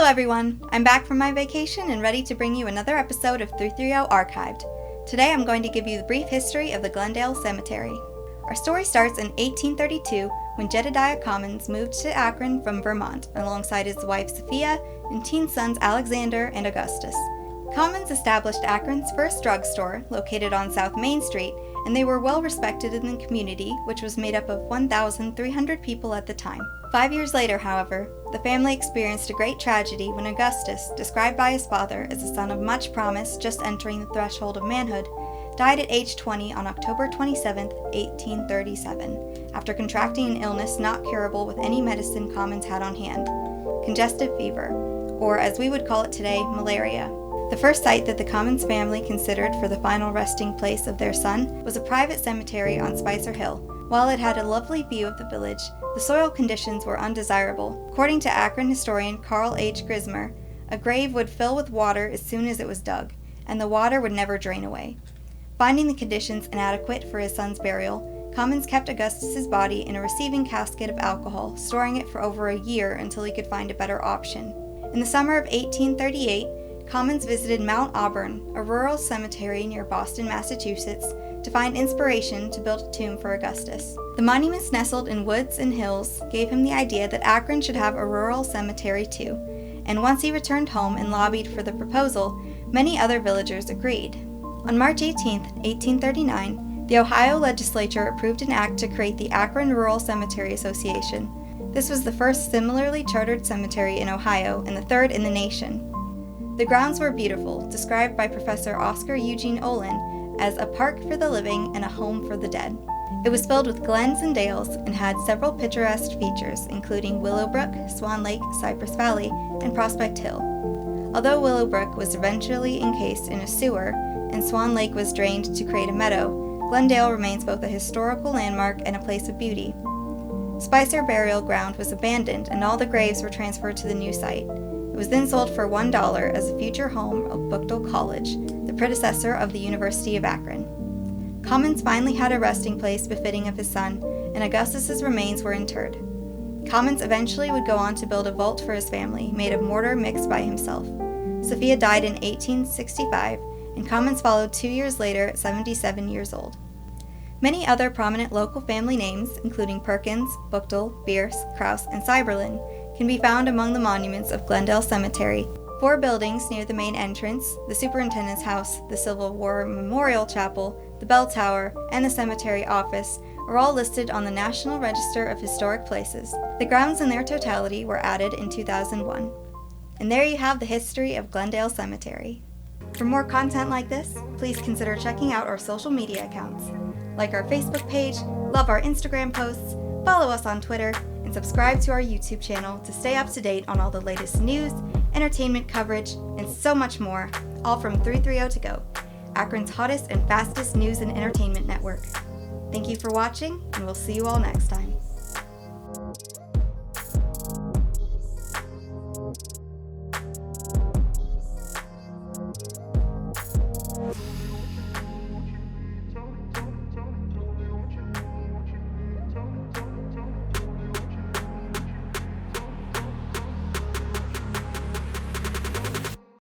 everyone, I'm back from my vacation and ready to bring you another episode of 330 Archived. Today I'm going to give you the brief history of the Glendale Cemetery. Our story starts in 1832 when Jedediah Commons moved to Akron from Vermont alongside his wife Sophia and teen sons Alexander and Augustus. Commons established Akron's first drugstore located on South Main Street, and they were well respected in the community, which was made up of 1,300 people at the time. 5 years later, however, the family experienced a great tragedy when Augustus, described by his father as a son of much promise just entering the threshold of manhood, died at age 20 on October 27, 1837, after contracting an illness not curable with any medicine Commons had on hand, congestive fever, or as we would call it today, malaria. The first site that the Commons family considered for the final resting place of their son was a private cemetery on Spicer Hill. While it had a lovely view of the village, the soil conditions were undesirable. According to Akron historian Carl H. Grismer, a grave would fill with water as soon as it was dug, and the water would never drain away. Finding the conditions inadequate for his son's burial, Commons kept Augustus's body in a receiving casket of alcohol, storing it for over a year until he could find a better option. In the summer of 1838, Commons visited Mount Auburn, a rural cemetery near Boston, Massachusetts, to find inspiration to build a tomb for Augustus. The monuments nestled in woods and hills gave him the idea that Akron should have a rural cemetery too, and once he returned home and lobbied for the proposal, many other villagers agreed. On March 18, 1839, the Ohio legislature approved an act to create the Akron Rural Cemetery Association. This was the first similarly chartered cemetery in Ohio and the third in the nation. The grounds were beautiful, described by Professor Oscar Eugene Olin as a park for the living and a home for the dead. It was filled with glens and dales and had several picturesque features, including Willowbrook, Swan Lake, Cypress Valley, and Prospect Hill. Although Willowbrook was eventually encased in a sewer and Swan Lake was drained to create a meadow, Glendale remains both a historical landmark and a place of beauty. Spicer Burial Ground was abandoned and all the graves were transferred to the new site. It was then sold for $1 as a future home of Bucknell College, the predecessor of the University of Akron. Commons finally had a resting place befitting of his son, and Augustus's remains were interred. Commons eventually would go on to build a vault for his family, made of mortar mixed by himself. Sophia died in 1865, and Commons followed 2 years later at 77 years old. Many other prominent local family names, including Perkins, Bucknell, Bierce, Krause, and Seiberlin, can be found among the monuments of Glendale Cemetery. 4 buildings near the main entrance, the Superintendent's House, the Civil War Memorial Chapel, the Bell Tower, and the cemetery office, are all listed on the National Register of Historic Places. The grounds in their totality were added in 2001. And there you have the history of Glendale Cemetery. For more content like this, please consider checking out our social media accounts. Like our Facebook page, love our Instagram posts, follow us on Twitter, and subscribe to our YouTube channel to stay up to date on all the latest news, entertainment coverage, and so much more, all from 330 To Go, Akron's hottest and fastest news and entertainment network. Thank you for watching, and we'll see you all next time.